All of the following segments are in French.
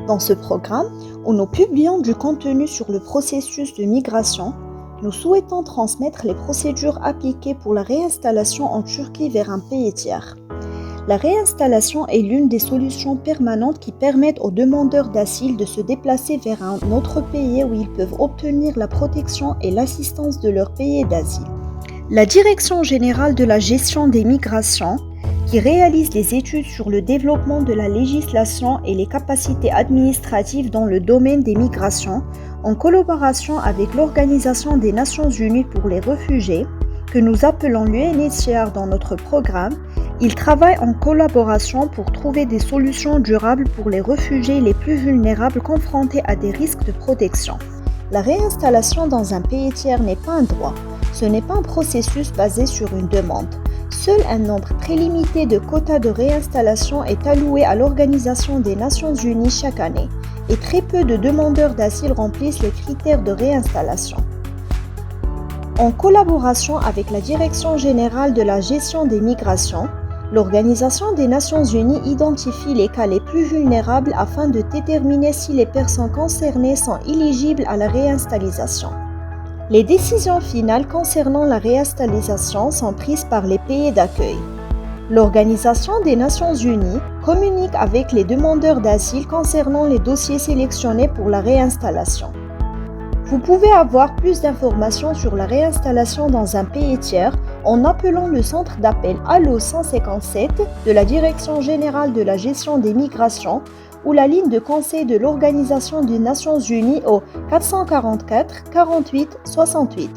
Dans ce programme, où nous publions du contenu sur le processus de migration, nous souhaitons transmettre les procédures appliquées pour la réinstallation en Turquie vers un pays tiers. La réinstallation est l'une des solutions permanentes qui permettent aux demandeurs d'asile de se déplacer vers un autre pays où ils peuvent obtenir la protection et l'assistance de leur pays d'asile. La Direction générale de la gestion des migrations, qui réalise les études sur le développement de la législation et les capacités administratives dans le domaine des migrations, en collaboration avec l'Organisation des Nations Unies pour les réfugiés, que nous appelons l'UNHCR dans notre programme, il travaille en collaboration pour trouver des solutions durables pour les réfugiés les plus vulnérables confrontés à des risques de protection. La réinstallation dans un pays tiers n'est pas un droit, ce n'est pas un processus basé sur une demande. Seul un nombre très limité de quotas de réinstallation est alloué à l'Organisation des Nations Unies chaque année, et très peu de demandeurs d'asile remplissent les critères de réinstallation. En collaboration avec la Direction générale de la gestion des migrations, l'Organisation des Nations Unies identifie les cas les plus vulnérables afin de déterminer si les personnes concernées sont éligibles à la réinstallation. Les décisions finales concernant la réinstallation sont prises par les pays d'accueil. L'Organisation des Nations Unies communique avec les demandeurs d'asile concernant les dossiers sélectionnés pour la réinstallation. Vous pouvez avoir plus d'informations sur la réinstallation dans un pays tiers en appelant le centre d'appel Allo 157 de la Direction générale de la gestion des migrations ou la ligne de conseil de l'Organisation des Nations Unies au 444 48 68.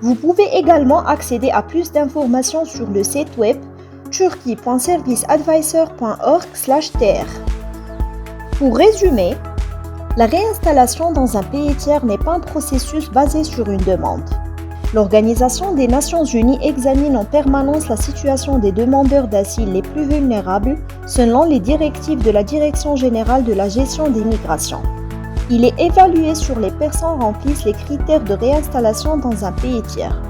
Vous pouvez également accéder à plus d'informations sur le site web turkey.serviceadvisor.org/tr. Pour résumer, la réinstallation dans un pays tiers n'est pas un processus basé sur une demande. L'Organisation des Nations Unies examine en permanence la situation des demandeurs d'asile les plus vulnérables selon les directives de la Direction générale de la gestion des migrations. Il est évalué sur les personnes remplissent les critères de réinstallation dans un pays tiers.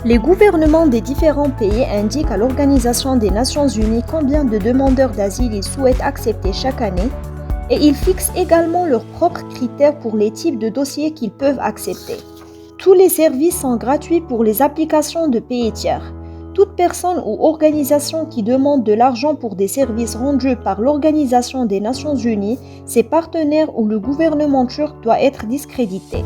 Les gouvernements des différents pays indiquent à l'Organisation des Nations Unies combien de demandeurs d'asile ils souhaitent accepter chaque année et ils fixent également leurs propres critères pour les types de dossiers qu'ils peuvent accepter. Tous les services sont gratuits pour les applications de pays tiers. Toute personne ou organisation qui demande de l'argent pour des services rendus par l'Organisation des Nations Unies, ses partenaires ou le gouvernement turc doit être discrédité.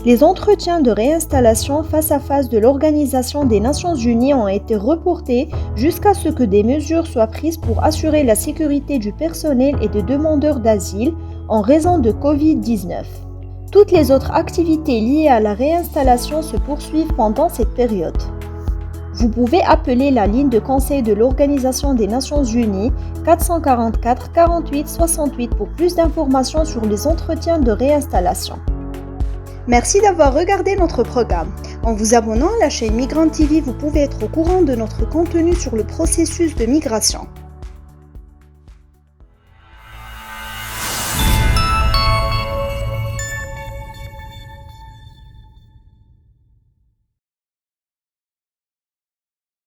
Les entretiens de réinstallation face à face de l'Organisation des Nations Unies ont été reportés jusqu'à ce que des mesures soient prises pour assurer la sécurité du personnel et des demandeurs d'asile en raison de Covid-19. Toutes les autres activités liées à la réinstallation se poursuivent pendant cette période. Vous pouvez appeler la ligne de conseil de l'Organisation des Nations Unies 444 48 68 pour plus d'informations sur les entretiens de réinstallation. Merci d'avoir regardé notre programme. En vous abonnant à la chaîne Migrant TV, vous pouvez être au courant de notre contenu sur le processus de migration.